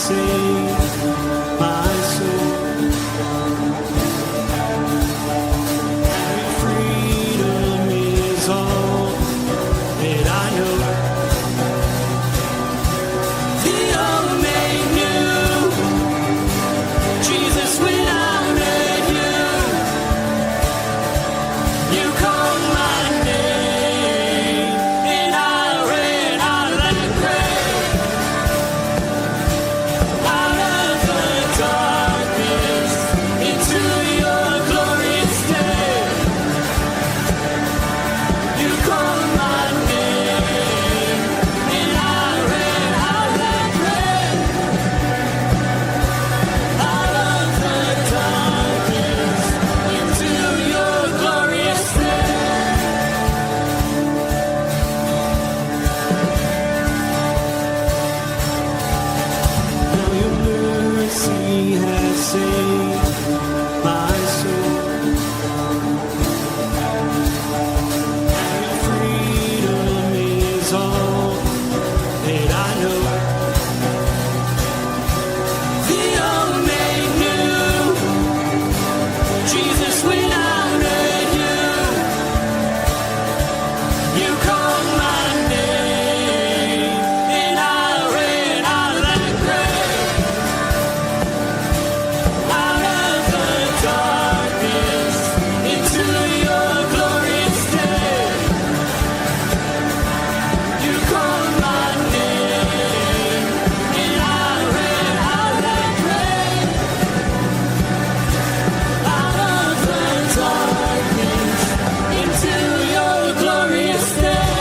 saved my soul. Freedom is all that I know. The old made new. Jesus, when I met you, you called my name, and I ran out like rain, out of the darkness into your glorious day. You called my name, and I ran out like rain, out of the darkness into your glorious day. Now your mercy has saved my soul. Freedom is all that I know. The old made new. Jesus, when I met you, you called my name, and I ran out like rain, out of the darkness into your glorious day. You called my name, and I ran out like rain, out of the darkness into your glorious day.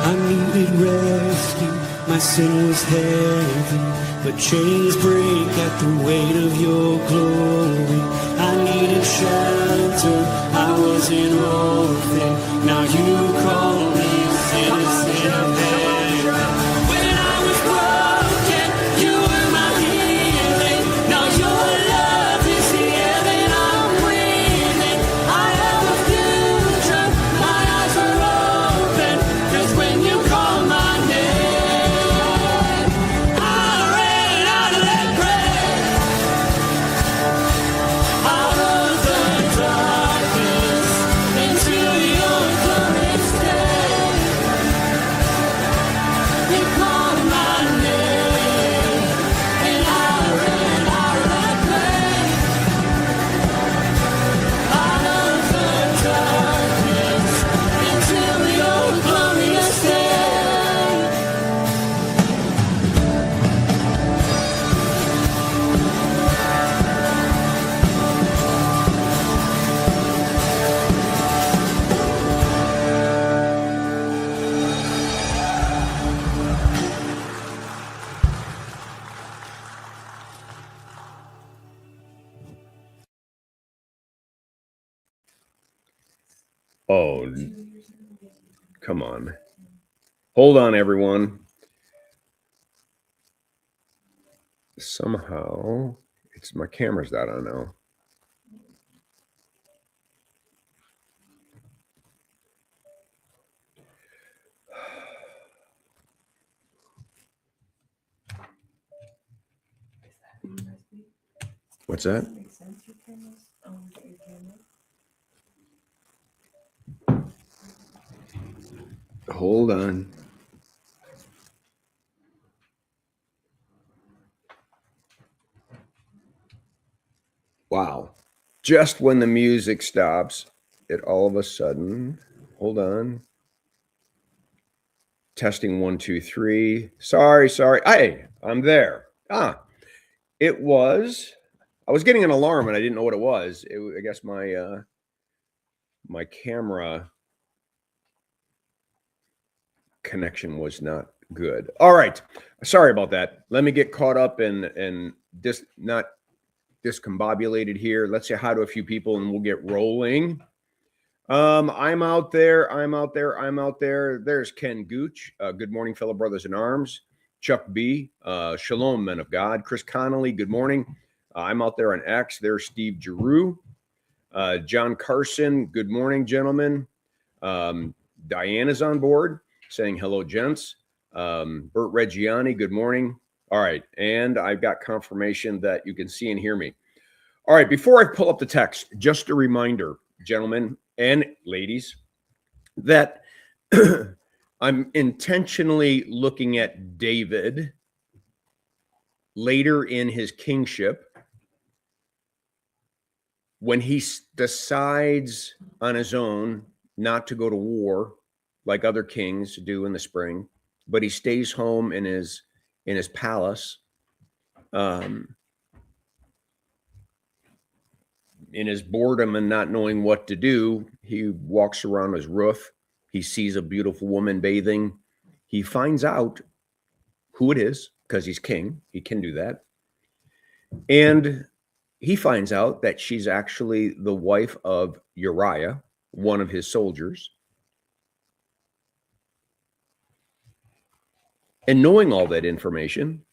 I needed rescue, my sin was heavy, but chains break at the weight of your glory. I needed shelter, I was an orphan, now you call me citizen of heaven. When I was broken, you were my healing, now your love is the air that I'm breathing. I have a future, my eyes are open, 'cause when you call my name, I ran out of that grave, out of the darkness into your glorious day. You called my name, and I ran out of that grave, out of the darkness into your glorious day. Oh, come on. Hold on, everyone. Somehow, my camera's not on now. What's that? Hold on. Wow. Just when the music stops, it all of a sudden, hold on. Testing 1, 2, 3. Sorry. Hey, I'm there. I was getting an alarm and I didn't know what it was. I guess my camera connection was not good. All right. Sorry about that. Let me get caught up and not discombobulated here. Let's say hi to a few people and we'll get rolling. I'm out there. There's Ken Gooch. Good morning, fellow brothers in arms. Chuck B. Shalom, men of God. Chris Connolly, good morning. I'm out there on X. There's Steve Giroux. John Carson, good morning, gentlemen. Diana's on board saying hello, gents. Bert Reggiani, good morning. All right. And I've got confirmation that you can see and hear me. All right. Before I pull up the text, just a reminder, gentlemen and ladies, that I'm intentionally looking at David later in his kingship when he decides on his own not to go to war like other kings do in the spring, but he stays home in his palace, in his boredom and not knowing what to do. He walks around his roof. He sees a beautiful woman bathing. He finds out who it is because he's king. He can do that. And he finds out that she's actually the wife of Uriah, one of his soldiers. And knowing all that information,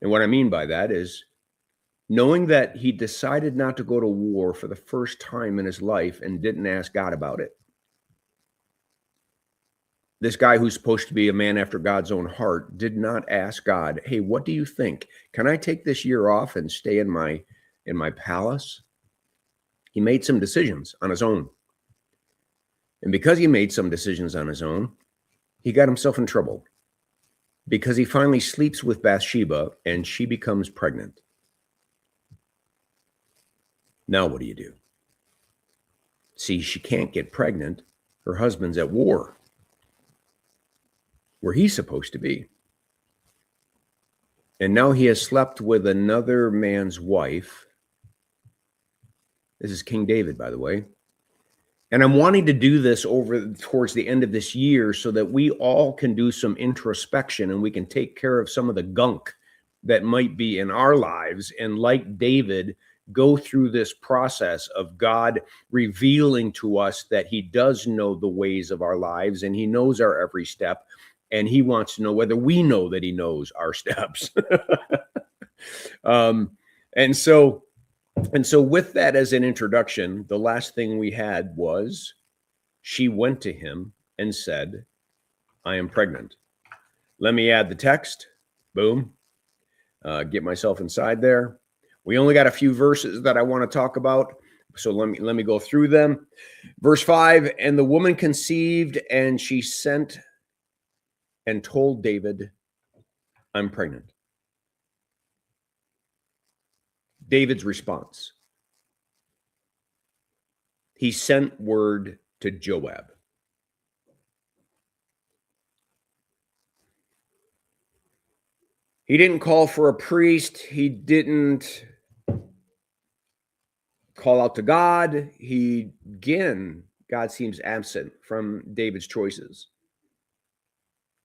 and what I mean by that is knowing that he decided not to go to war for the first time in his life and didn't ask God about it. This guy who's supposed to be a man after God's own heart did not ask God, hey, what do you think? Can I take this year off and stay in my palace? He made some decisions on his own. And because he made some decisions on his own, he got himself in trouble because he finally sleeps with Bathsheba and she becomes pregnant. Now what do you do? See, she can't get pregnant. Her husband's at war, where he's supposed to be. And now he has slept with another man's wife. This is King David, by the way. And I'm wanting to do this towards the end of this year so that we all can do some introspection and we can take care of some of the gunk that might be in our lives. And like David, go through this process of God revealing to us that he does know the ways of our lives and he knows our every step. And he wants to know whether we know that he knows our steps. And so with that as an introduction, the last thing we had was she went to him and said, I am pregnant. Let me add the text. Boom. Get myself inside there. We only got a few verses that I want to talk about. So let me go through them. Verse 5, and the woman conceived and she sent and told David, I'm pregnant. David's response. He sent word to Joab. He didn't call for a priest. He didn't call out to God. God seems absent from David's choices.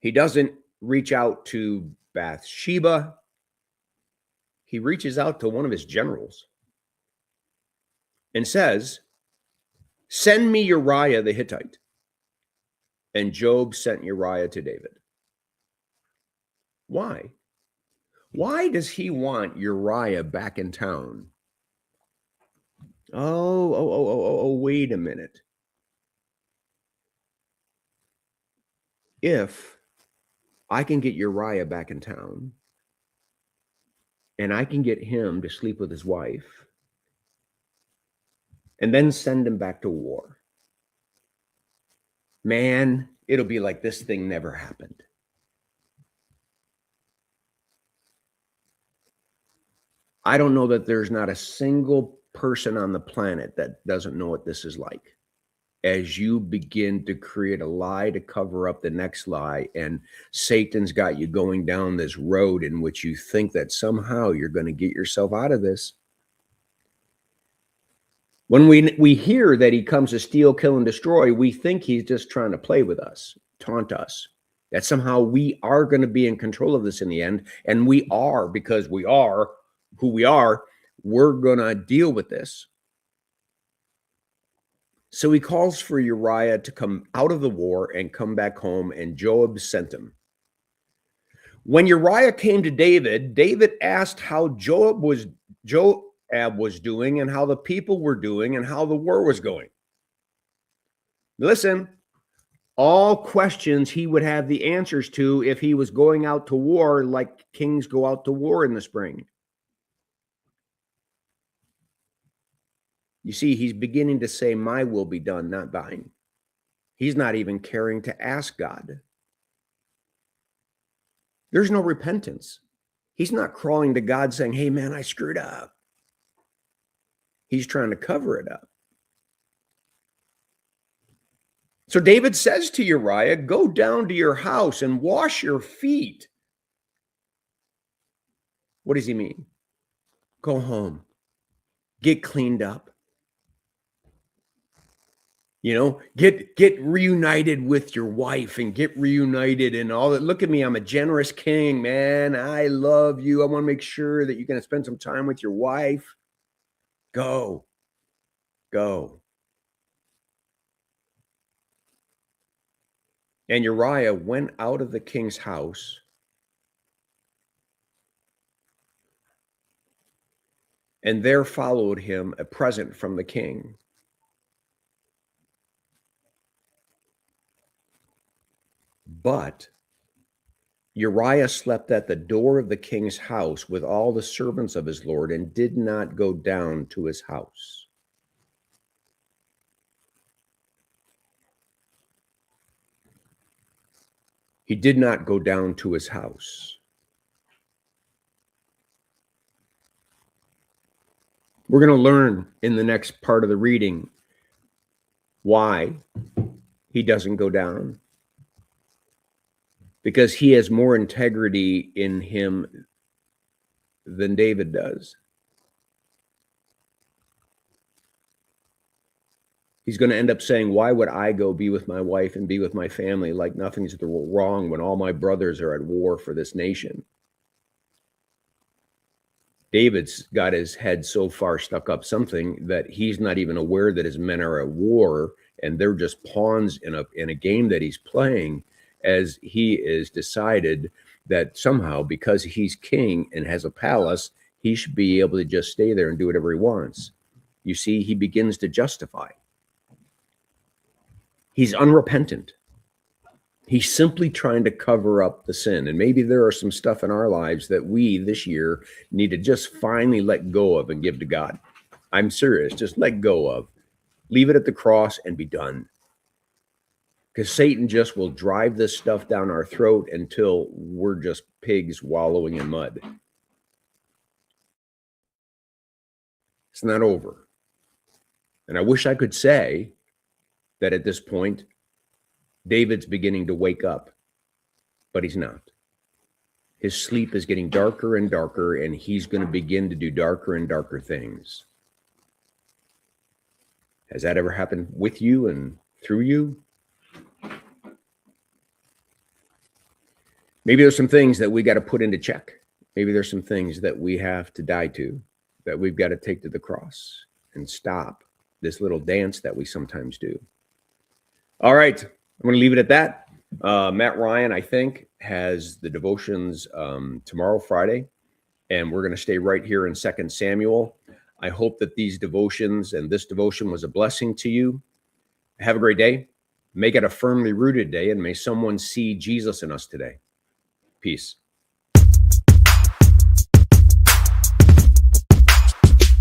He doesn't reach out to Bathsheba. He reaches out to one of his generals and says, send me Uriah the Hittite. And Joab sent Uriah to David. Why? Why does he want Uriah back in town? Oh, wait a minute. If I can get Uriah back in town and I can get him to sleep with his wife and then send him back to war, man, it'll be like this thing never happened. I don't know that there's not a single person on the planet that doesn't know what this is like. As you begin to create a lie to cover up the next lie, and Satan's got you going down this road in which you think that somehow you're going to get yourself out of this. When we hear that he comes to steal, kill, and destroy, we think he's just trying to play with us, taunt us, that somehow we are going to be in control of this in the end. And we are, because we are who we are. We're going to deal with this. So he calls for Uriah to come out of the war and come back home, and Joab sent him. When Uriah came to David, David asked how Joab was doing and how the people were doing and how the war was going. Listen, all questions he would have the answers to if he was going out to war like kings go out to war in the spring. You see, he's beginning to say, my will be done, not thine. He's not even caring to ask God. There's no repentance. He's not crawling to God saying, hey, man, I screwed up. He's trying to cover it up. So David says to Uriah, go down to your house and wash your feet. What does he mean? Go home. Get cleaned up. You know, get reunited with your wife and get reunited and all that. Look at me. I'm a generous king, man. I love you. I want to make sure that you're going to spend some time with your wife. Go. And Uriah went out of the king's house and there followed him a present from the king. But Uriah slept at the door of the king's house with all the servants of his lord and did not go down to his house. He did not go down to his house. We're going to learn in the next part of the reading why he doesn't go down. Because he has more integrity in him than David does. He's going to end up saying, why would I go be with my wife and be with my family like nothing's wrong when all my brothers are at war for this nation? David's got his head so far stuck up something that he's not even aware that his men are at war and they're just pawns in a game that he's playing, as he is decided that somehow because he's king and has a palace, he should be able to just stay there and do whatever he wants. You see, he begins to justify. He's unrepentant. He's simply trying to cover up the sin. And maybe there are some stuff in our lives that we this year need to just finally let go of and give to God. I'm serious. Just let go of. Leave it at the cross and be done. Because Satan just will drive this stuff down our throat until we're just pigs wallowing in mud. It's not over. And I wish I could say that at this point, David's beginning to wake up, but he's not. His sleep is getting darker and darker, and he's going to begin to do darker and darker things. Has that ever happened with you and through you? Maybe there's some things that we got to put into check. Maybe there's some things that we have to die to, that we've got to take to the cross and stop this little dance that we sometimes do. All right, I'm going to leave it at that. Matt Ryan, I think, has the devotions tomorrow, Friday, and we're going to stay right here in 2 Samuel. I hope that these devotions and this devotion was a blessing to you. Have a great day. Make it a firmly rooted day, and may someone see Jesus in us today. Peace.